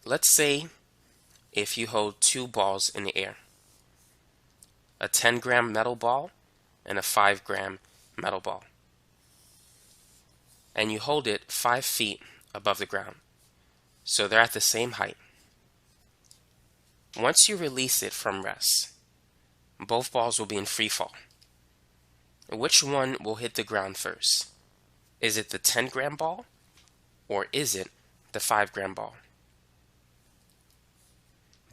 let's say if you hold two balls in the air, a 10-gram metal ball and a 5-gram metal ball, and you hold it 5 feet above the ground, so they're at the same height. Once you release it from rest, both balls will be in free fall. Which one will hit the ground first? Is it the 10-gram ball or is it the 5-gram ball?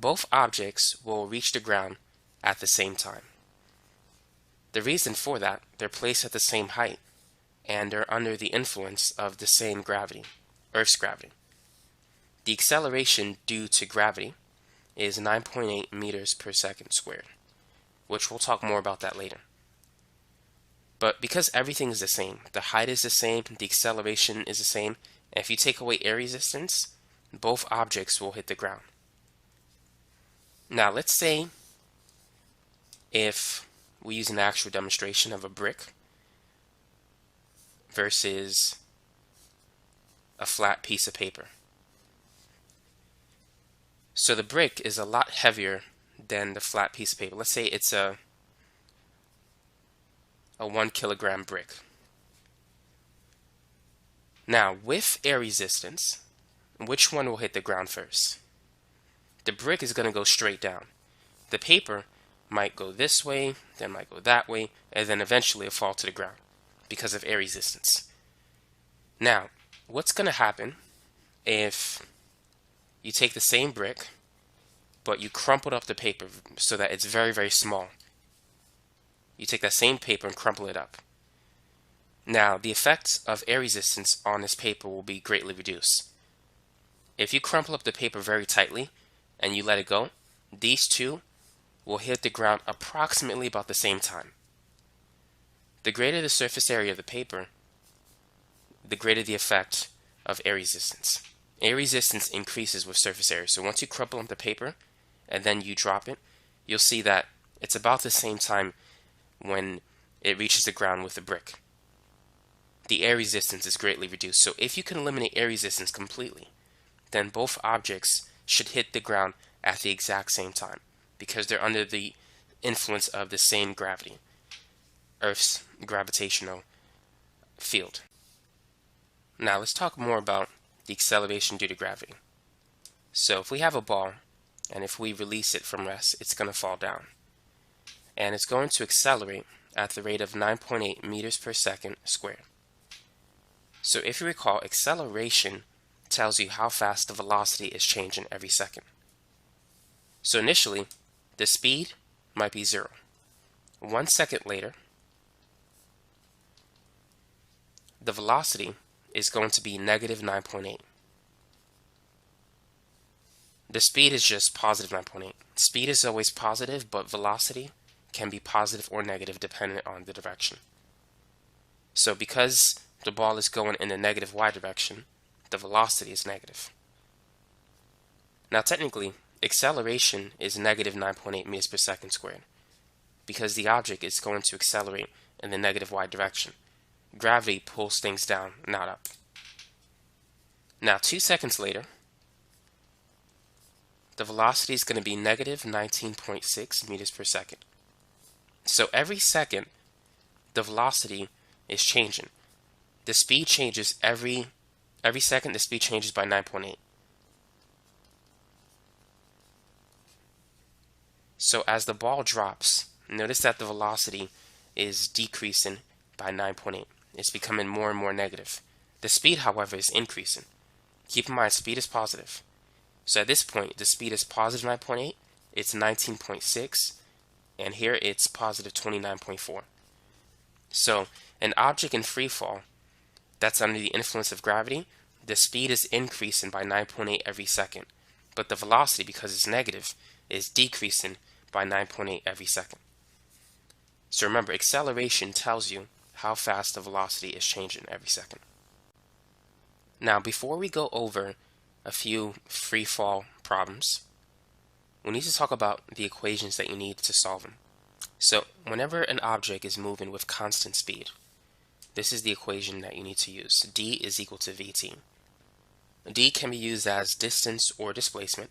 Both objects will reach the ground at the same time. The reason for that, they're placed at the same height and they're under the influence of the same gravity, Earth's gravity. The acceleration due to gravity is 9.8 meters per second squared, which we'll talk more about that later. But because everything is the same, the height is the same, the acceleration is the same, and if you take away air resistance, both objects will hit the ground. Now let's say if we use an actual demonstration of a brick versus a flat piece of paper. So the brick is a lot heavier than the flat piece of paper. Let's say it's a 1 kilogram brick. Now with air resistance, which one will hit the ground first? The brick is going to go straight down. The paper might go this way, then might go that way, and then eventually it'll fall to the ground because of air resistance. Now, what's going to happen if you take the same brick, but you crumpled up the paper so that it's very, very small? You take that same paper and crumple it up. Now, the effects of air resistance on this paper will be greatly reduced. If you crumple up the paper very tightly and you let it go, these two will hit the ground approximately about the same time. The greater the surface area of the paper, the greater the effect of air resistance. Air resistance increases with surface area. So once you crumple up the paper and then you drop it, you'll see that it's about the same time when it reaches the ground with the brick. The air resistance is greatly reduced. So if you can eliminate air resistance completely, then both objects should hit the ground at the exact same time because they're under the influence of the same gravity, Earth's gravitational field. Now let's talk more about the acceleration due to gravity. So if we have a ball and if we release it from rest, it's going to fall down. And it's going to accelerate at the rate of 9.8 meters per second squared. So if you recall, acceleration tells you how fast the velocity is changing every second. So initially, the speed might be 0. 1 second later, the velocity is going to be negative 9.8. The speed is just positive 9.8. Speed is always positive, but velocity can be positive or negative depending on the direction. So because the ball is going in the negative y direction, the velocity is negative. Now technically, acceleration is negative 9.8 meters per second squared because the object is going to accelerate in the negative y direction. Gravity pulls things down, not up. Now 2 seconds later, the velocity is going to be negative 19.6 meters per second. So every second, the velocity is changing. The speed changes every second. The speed changes by 9.8. So as the ball drops, notice that the velocity is decreasing by 9.8. It's becoming more and more negative. The speed, however, is increasing. Keep in mind, speed is positive. So at this point, the speed is positive 9.8. It's 19.6. And here it's positive 29.4. So an object in free fall that's under the influence of gravity, the speed is increasing by 9.8 every second. But the velocity, because it's negative, is decreasing by 9.8 every second. So remember, acceleration tells you how fast the velocity is changing every second. Now, before we go over a few free fall problems, we need to talk about the equations that you need to solve them. So whenever an object is moving with constant speed, this is the equation that you need to use. D is equal to VT. D can be used as distance or displacement.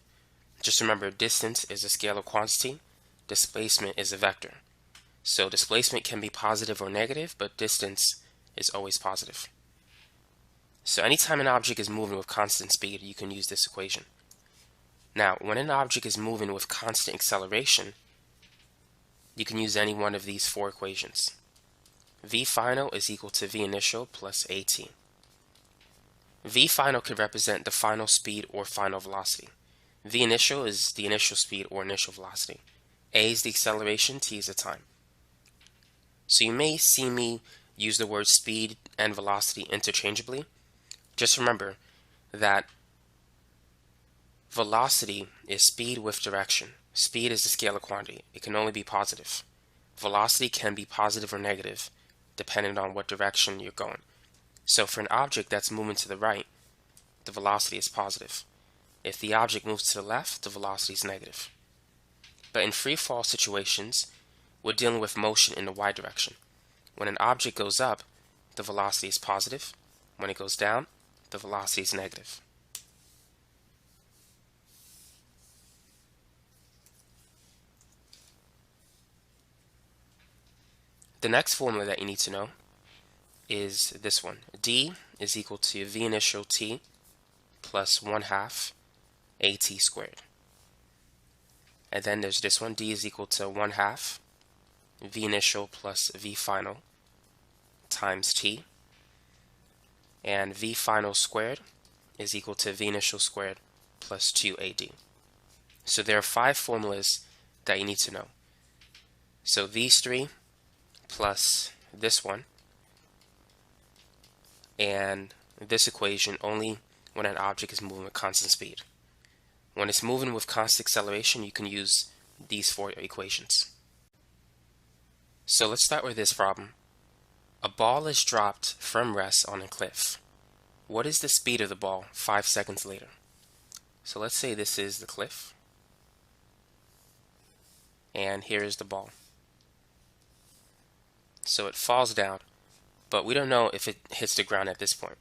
Just remember, distance is a scalar quantity, displacement is a vector. So displacement can be positive or negative, but distance is always positive. So anytime an object is moving with constant speed, you can use this equation. Now, when an object is moving with constant acceleration, you can use any one of these four equations. V final is equal to V initial plus AT. V final could represent the final speed or final velocity. V initial is the initial speed or initial velocity. A is the acceleration, T is the time. So you may see me use the word speed and velocity interchangeably. Just remember that velocity is speed with direction. Speed is a scalar quantity. It can only be positive. Velocity can be positive or negative, depending on what direction you're going. So for an object that's moving to the right, the velocity is positive. If the object moves to the left, the velocity is negative. But in free fall situations, we're dealing with motion in the y direction. When an object goes up, the velocity is positive. When it goes down, the velocity is negative. The next formula that you need to know is this one. D is equal to V initial T plus 1/2 AT squared. And then there's this one. D is equal to 1/2 V initial plus V final times T. And V final squared is equal to V initial squared plus 2AD. So there are 5 formulas that you need to know. So these 3 plus this one and this equation only when an object is moving with constant speed. When it's moving with constant acceleration, you can use these 4 equations. So let's start with this problem. A ball is dropped from rest on a cliff. What is the speed of the ball 5 seconds later? So let's say this is the cliff, and here is the ball. So it falls down, but we don't know if it hits the ground at this point.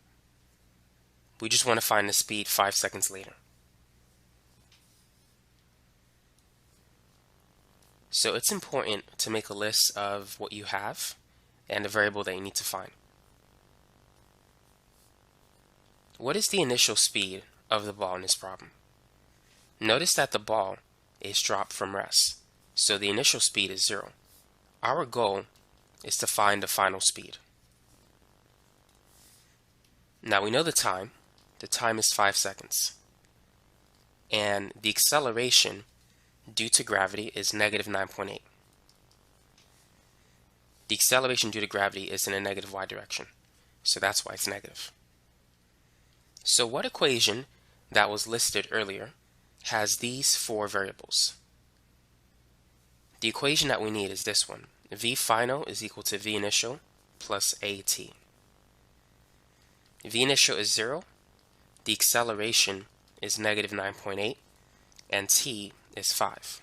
We just want to find the speed 5 seconds later. So it's important to make a list of what you have and the variable that you need to find. What is the initial speed of the ball in this problem? Notice that the ball is dropped from rest, so the initial speed is 0. Our goal is to find the final speed. Now we know the time. The time is 5 seconds. And the acceleration due to gravity is negative 9.8. The acceleration due to gravity is in a negative y direction, so that's why it's negative. So what equation that was listed earlier has these 4 variables? The equation that we need is this one. V final is equal to V initial plus AT. V initial is 0, the acceleration is negative 9.8, and T is 5.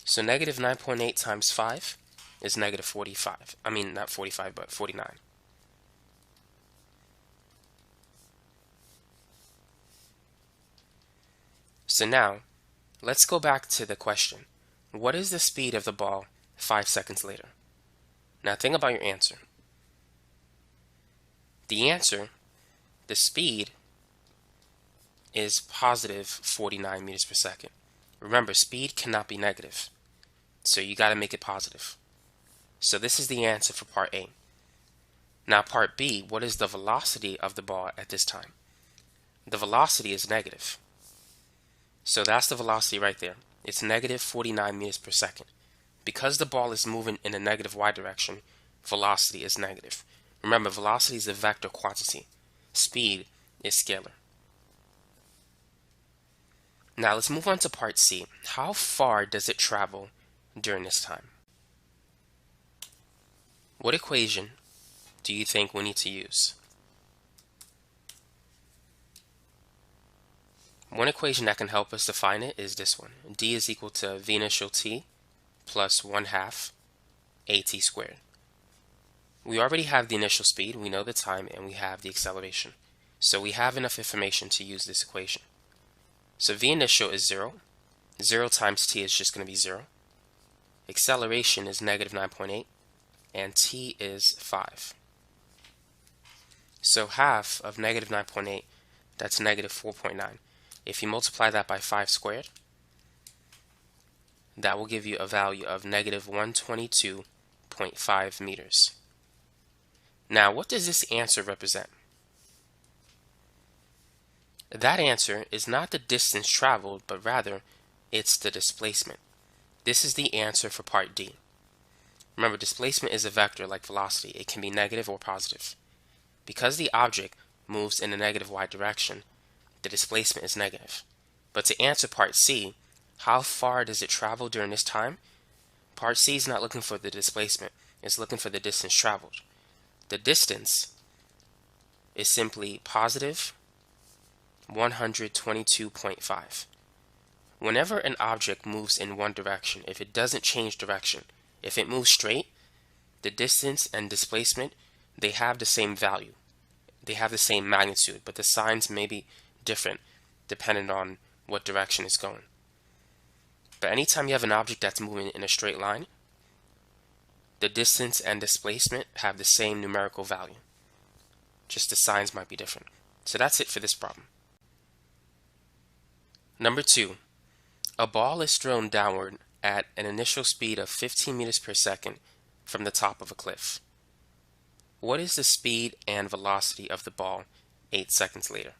So negative 9.8 times 5 is negative 45. I mean, not 45, but 49. So now, let's go back to the question. What is the speed of the ball 5 seconds later? Now think about your answer. The answer, the speed, is positive 49 meters per second. Remember, speed cannot be negative, so you got to make it positive. So this is the answer for part A. Now part B, what is the velocity of the ball at this time? The velocity is negative. So that's the velocity right there. It's negative 49 meters per second. Because the ball is moving in a negative y direction, velocity is negative. Remember, velocity is a vector quantity. Speed is scalar. Now let's move on to part C. How far does it travel during this time? What equation do you think we need to use? One equation that can help us define it is this one. D is equal to V initial T plus 1/2 AT squared. We already have the initial speed, we know the time, and we have the acceleration. So we have enough information to use this equation. So v initial is 0. 0 times t is just going to be 0. Acceleration is negative 9.8, and t is 5. So half of negative 9.8, that's negative 4.9. If you multiply that by 5 squared, that will give you a value of negative 122.5 meters. Now, what does this answer represent? That answer is not the distance traveled, but rather it's the displacement. This is the answer for part D. Remember, displacement is a vector like velocity. It can be negative or positive. Because the object moves in a negative y direction, the displacement is negative. But to answer part C, how far does it travel during this time? Part C is not looking for the displacement. It's looking for the distance traveled. The distance is simply positive 122.5. Whenever an object moves in one direction, if it doesn't change direction, if it moves straight, the distance and displacement, they have the same value. They have the same magnitude, but the signs may be different depending on what direction it's going. But anytime you have an object that's moving in a straight line, the distance and displacement have the same numerical value. Just the signs might be different. So that's it for this problem. Number 2. A ball is thrown downward at an initial speed of 15 meters per second from the top of a cliff. What is the speed and velocity of the ball 8 seconds later?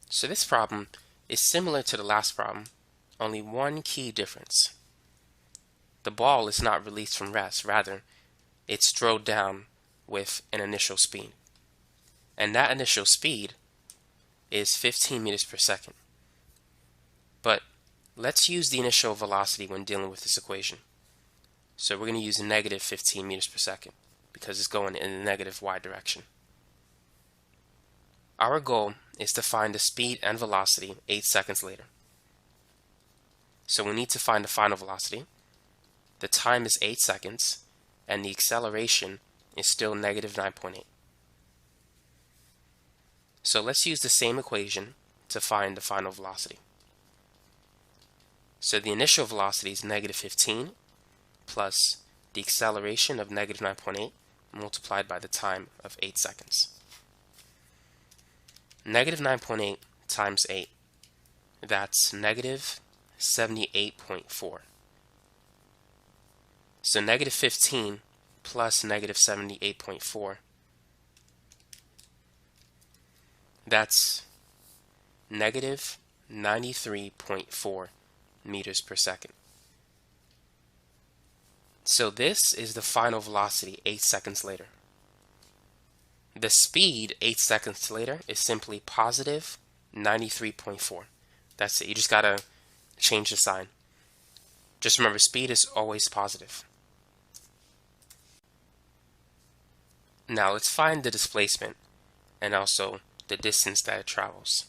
So this problem is similar to the last problem, only one key difference. The ball is not released from rest, rather, it's thrown down with an initial speed. And that initial speed is 15 meters per second. But let's use the initial velocity when dealing with this equation. So we're going to use negative 15 meters per second because it's going in the negative y direction. Our goal is to find the speed and velocity 8 seconds later. So we need to find the final velocity. The time is 8 seconds, and the acceleration is still negative 9.8. So let's use the same equation to find the final velocity. So the initial velocity is negative 15 plus the acceleration of negative 9.8 multiplied by the time of 8 seconds. Negative 9.8 times 8, that's negative 78.4. So negative 15 plus negative 78.4, that's negative 93.4 meters per second. So this is the final velocity 8 seconds later. The speed 8 seconds later is simply positive 93.4. That's it. You just gotta change the sign. Just remember, speed is always positive. Now let's find the displacement and also the distance that it travels.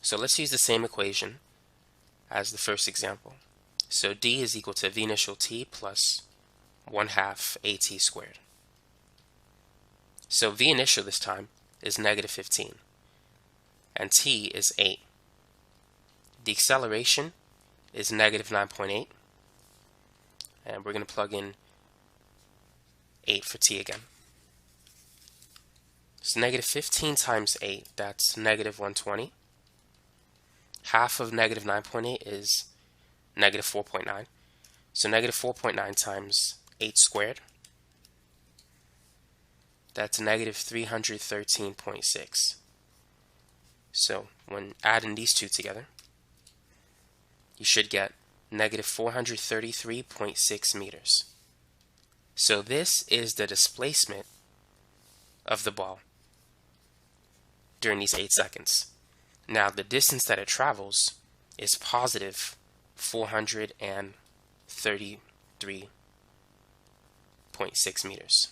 So let's use the same equation as the first example. So d is equal to v initial t plus 1/2 at squared. So v initial this time is negative 15 and t is 8. The acceleration is negative 9.8, and we're going to plug in 8 for t again. So negative 15 times 8, that's negative 120. Half of negative 9.8 is negative 4.9. So negative 4.9 times 8 squared, that's negative 313.6. So when adding these two together, you should get negative 433.6 meters. So this is the displacement of the ball during these 8 seconds. Now the distance that it travels is positive 433.6 meters.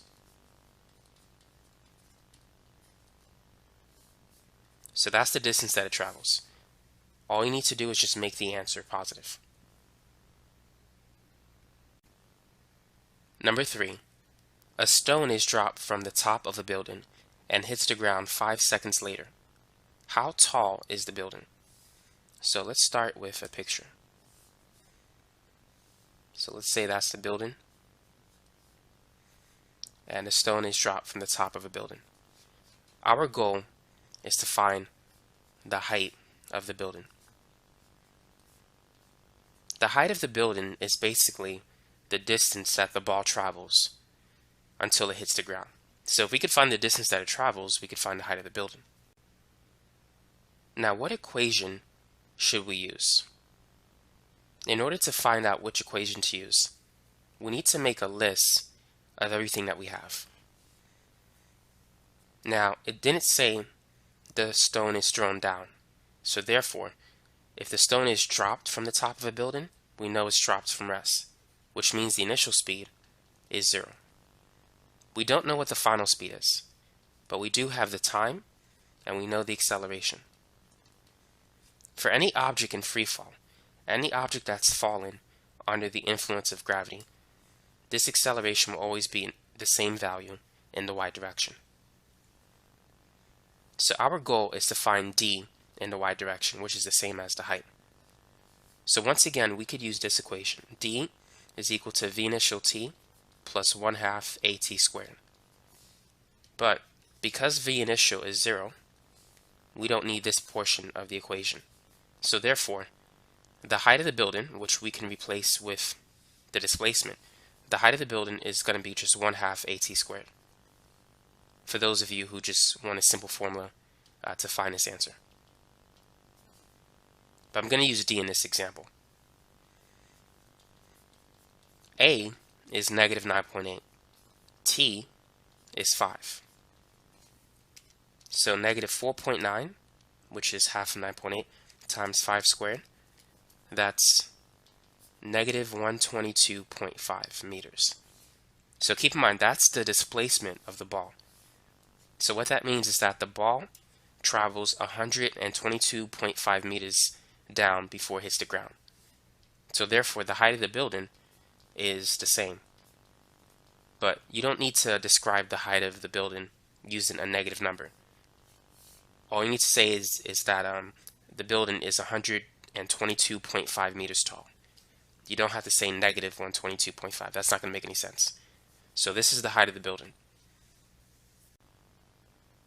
So that's the distance that it travels. All you need to do is just make the answer positive. Number 3. A stone is dropped from the top of a building and hits the ground 5 seconds later. How tall is the building? So let's start with a picture. So let's say that's the building, and a stone is dropped from the top of a building. Our goal is to find the height of the building. The height of the building is basically the distance that the ball travels until it hits the ground. So if we could find the distance that it travels, we could find the height of the building. Now, what equation should we use? In order to find out which equation to use, we need to make a list of everything that we have. Now, it didn't say the stone is thrown down. So therefore, if the stone is dropped from the top of a building, we know it's dropped from rest, which means the initial speed is 0. We don't know what the final speed is, but we do have the time and we know the acceleration. For any object in free fall, any object that's fallen under the influence of gravity, this acceleration will always be the same value in the y direction. So our goal is to find d in the y direction, which is the same as the height. So once again, we could use this equation. D is equal to v initial t plus 1/2 at squared. But because v initial is 0, we don't need this portion of the equation. So therefore, the height of the building, which we can replace with the displacement, the height of the building is going to be just 1/2 at squared. For those of you who just want a simple formula to find this answer. But I'm going to use d in this example. A is negative 9.8. T is 5. So negative 4.9, which is half of 9.8, times 5 squared, that's negative 122.5 meters. So keep in mind, that's the displacement of the ball. So what that means is that the ball travels 122.5 meters down before it hits the ground. So therefore, the height of the building is the same. But you don't need to describe the height of the building using a negative number. All you need to say is that the building is 122.5 meters tall. You don't have to say negative 122.5. That's not going to make any sense. So this is the height of the building.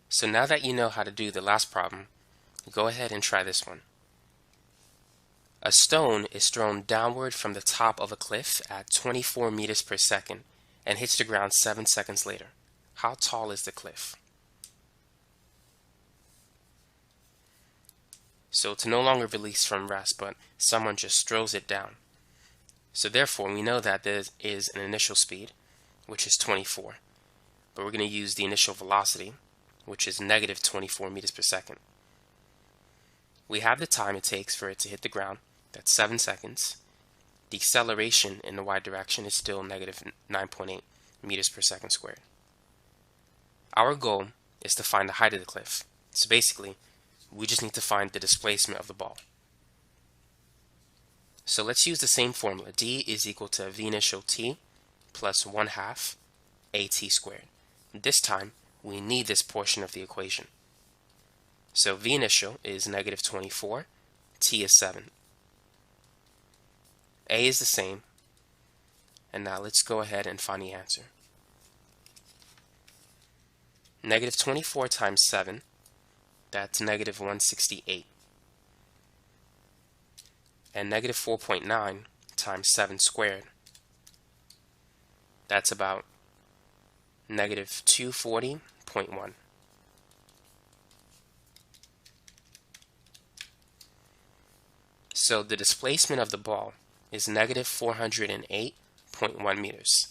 So now that you know how to do the last problem, go ahead and try this one. A stone is thrown downward from the top of a cliff at 24 meters per second and hits the ground 7 seconds later. How tall is the cliff? So it's no longer released from rest, but someone just throws it down. So therefore, we know that there is an initial speed, which is 24. But we're going to use the initial velocity, which is negative 24 meters per second. We have the time it takes for it to hit the ground. That's 7 seconds. The acceleration in the y direction is still negative 9.8 meters per second squared. Our goal is to find the height of the cliff. So basically, we just need to find the displacement of the ball. So let's use the same formula. D is equal to v initial t plus 1/2 at squared. This time, we need this portion of the equation. So v initial is negative 24, t is 7. A is the same, and now let's go ahead and find the answer. Negative 24 times 7, that's negative 168. And negative 4.9 times 7 squared, that's about negative 240.1. So the displacement of the ball is negative 408.1 meters.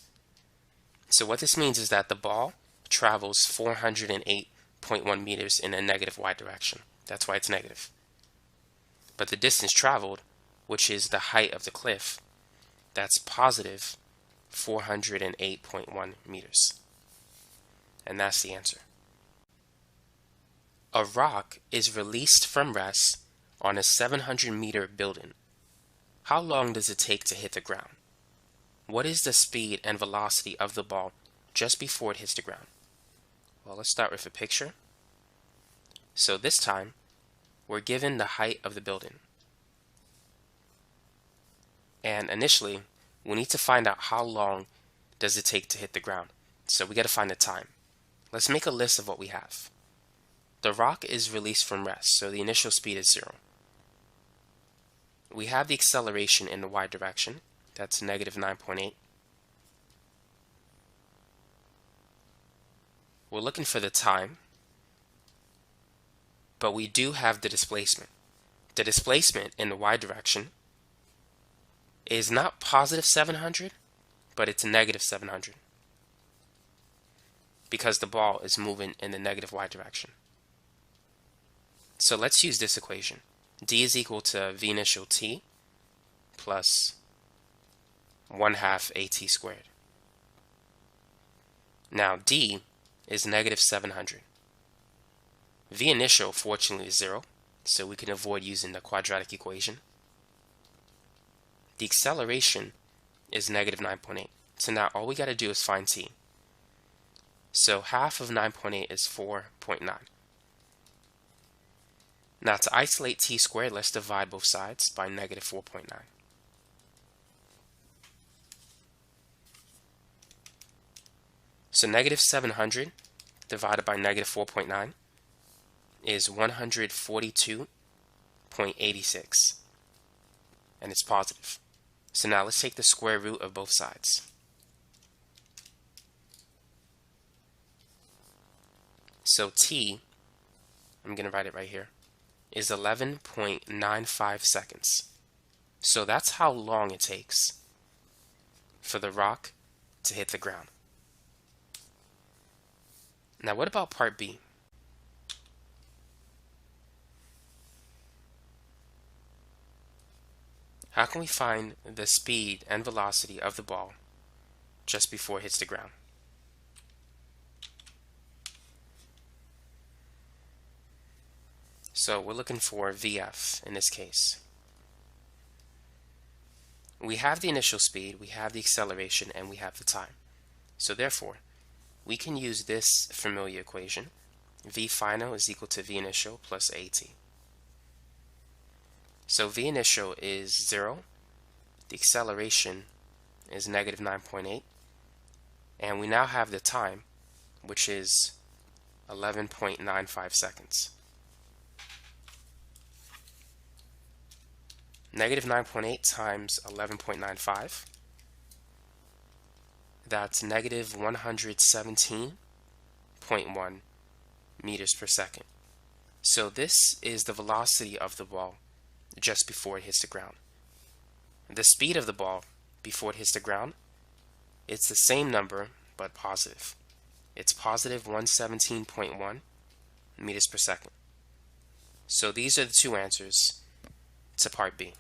So what this means is that the ball travels 408.1 meters in a negative y direction. That's why it's negative. But the distance traveled, which is the height of the cliff, that's positive 408.1 meters. And that's the answer. A rock is released from rest on a 700-meter building. How long does it take to hit the ground? What is the speed and velocity of the ball just before it hits the ground? Well, let's start with a picture. So this time, we're given the height of the building. And initially, we need to find out how long does it take to hit the ground. So we got to find the time. Let's make a list of what we have. The rock is released from rest, so the initial speed is 0. We have the acceleration in the y direction. That's negative 9.8. We're looking for the time, but we do have the displacement. The displacement in the y direction is not positive 700, but it's negative 700 because the ball is moving in the negative y direction. So let's use this equation. D is equal to V initial t plus 1/2 AT squared. Now D is negative 700. V initial, fortunately, is 0, so we can avoid using the quadratic equation. The acceleration is negative 9.8. So now all we got to do is find t. So half of 9.8 is 4.9. Now to isolate t squared, let's divide both sides by negative 4.9. So negative 700 divided by negative 4.9 is 142.86. And it's positive. So now let's take the square root of both sides. So t, I'm going to write it right here, is 11.95 seconds. So that's how long it takes for the rock to hit the ground. Now what about part B? How can we find the speed and velocity of the ball just before it hits the ground? So we're looking for VF in this case. We have the initial speed, we have the acceleration, and we have the time. So therefore, we can use this familiar equation. V final is equal to V initial plus AT. So V initial is 0, the acceleration is negative 9.8, and we now have the time, which is 11.95 seconds. Negative 9.8 times 11.95, that's negative 117.1 meters per second. So this is the velocity of the ball just before it hits the ground. The speed of the ball before it hits the ground, it's the same number but positive. It's positive 117.1 meters per second. So these are the two answers to part B.